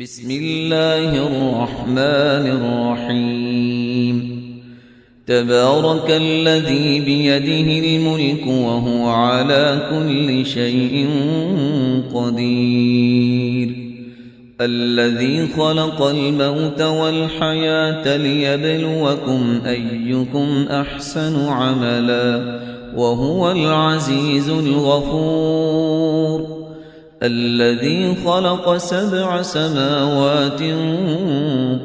بسم الله الرحمن الرحيم تبارك الذي بيده الملك وهو على كل شيء قدير الذي خلق الموت والحياة ليبلوكم أيكم أحسن عملا وهو العزيز الغفور الذي خلق 7 سماوات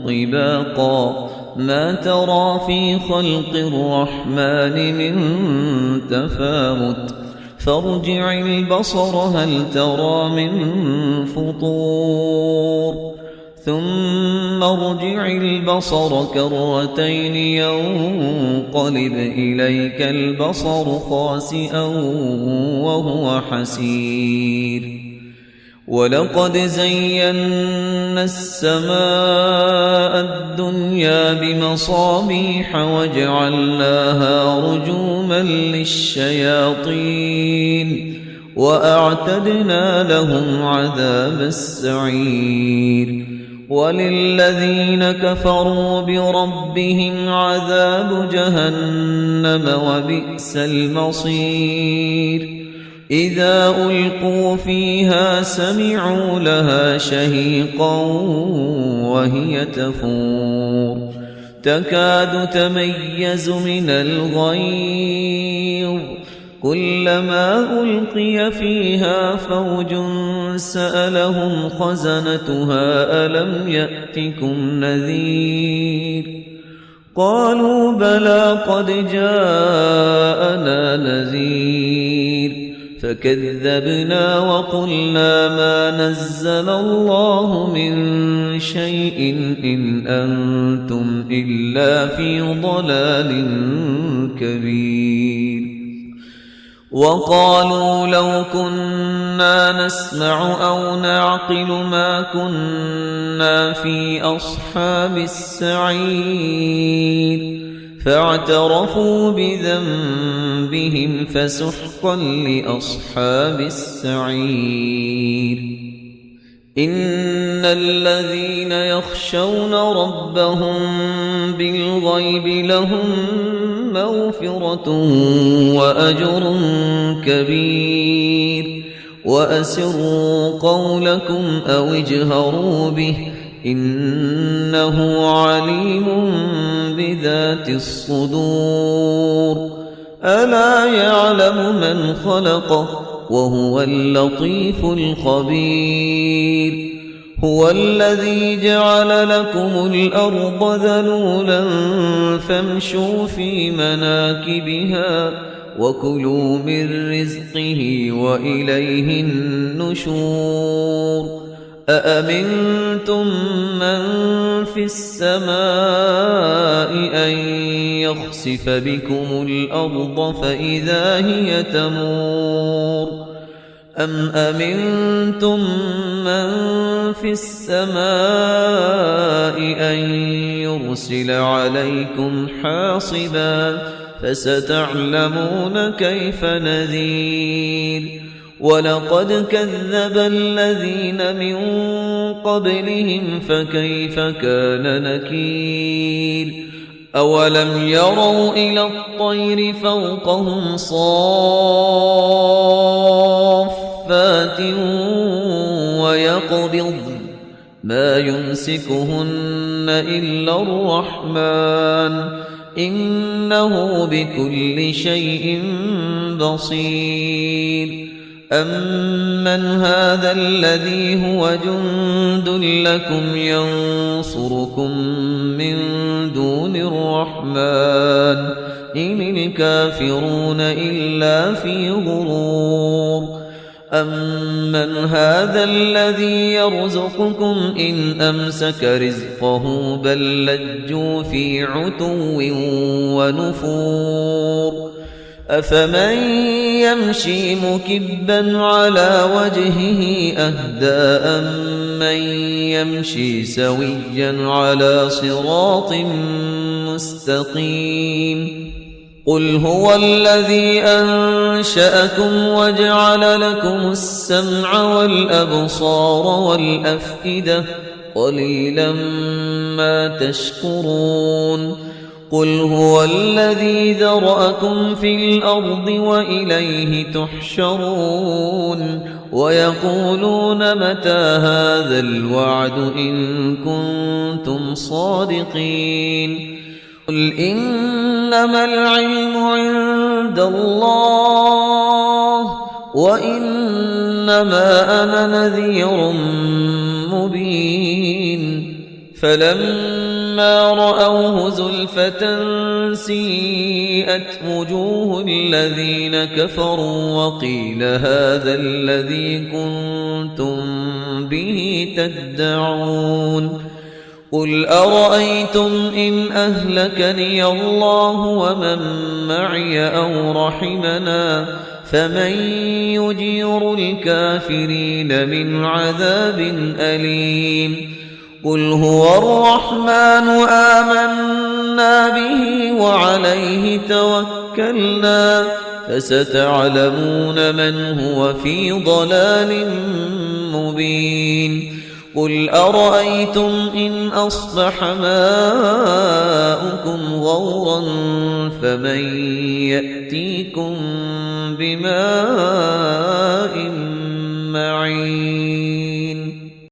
طباقا ما ترى في خلق الرحمن من تفاوت فارجع البصر هل ترى من فطور ثم ارجع البصر كرتين ينقلب إليك البصر خاسئا وهو حسير ولقد زينا السماء الدنيا بمصابيح وجعلناها رجوما للشياطين وأعتدنا لهم عذاب السعير وللذين كفروا بربهم عذاب جهنم وبئس المصير إذا ألقوا فيها سمعوا لها شهيقا وهي تفور تكاد تميز من الغيظ كلما ألقي فيها فوج سألهم خزنتها ألم يأتكم نذير قالوا بلى قد جاءنا نذير فكذبنا وقلنا ما نزل الله من شيء إن أنتم إلا في ضلال كبير وقالوا لو كنا نسمع أو نعقل ما كنا في أصحاب السعير فاعترفوا بذنبهم فسحقا لأصحاب السعير إن الذين يخشون ربهم بالغيب لهم مغفرة وأجر كبير وأسروا قولكم أو اجهروا به إنه عليم بذات الصدور ألا يعلم من خلق وهو اللطيف الخبير هو الذي جعل لكم الأرض ذلولا فامشوا في مناكبها وكلوا من رزقه وإليه النشور أأمنتم من في السماء أن يخسف بكم الأرض فإذا هي تمور أم أمنتم من في السماء أن يرسل عليكم حاصبا فستعلمون كيف نذير ولقد كذب الذين من قبلهم فكيف كان نكير أولم يروا إلى الطير فوقهم صافات ويقبض ما يمسكهن إلا الرحمن إنه بكل شيء بصير أمن هذا الذي هو جند لكم ينصركم من دون الرحمن إن الكافرون إلا في غرور أمن هذا الذي يرزقكم إن أمسك رزقه بل لجوا في عتو ونفور أفمن يمشي مكبا على وجهه أهدى أمن يمشي سويا على صراط مستقيم قل هو الذي أنشأكم وجعل لكم السمع والأبصار والأفئدة قليلا ما تشكرون قل هو الذي ذرأكم في الأرض وإليه تحشرون ويقولون متى هذا الوعد إن كنتم صادقين قل إنما العلم عند الله وإنما أنا نذير مبين فلما رأوه زلفة سيئت وجوه الذين كفروا وقيل هذا الذي كنتم به تدعون قل أرأيتم إن أهلكني الله ومن معي أو رحمنا فمن يجير الكافرين من عذاب أليم قل هو الرحمن آمنا به وعليه توكلنا فستعلمون من هو في ضلال مبين قل أرأيتم إن أصبح ماؤكم غورا فمن يأتيكم بماء معين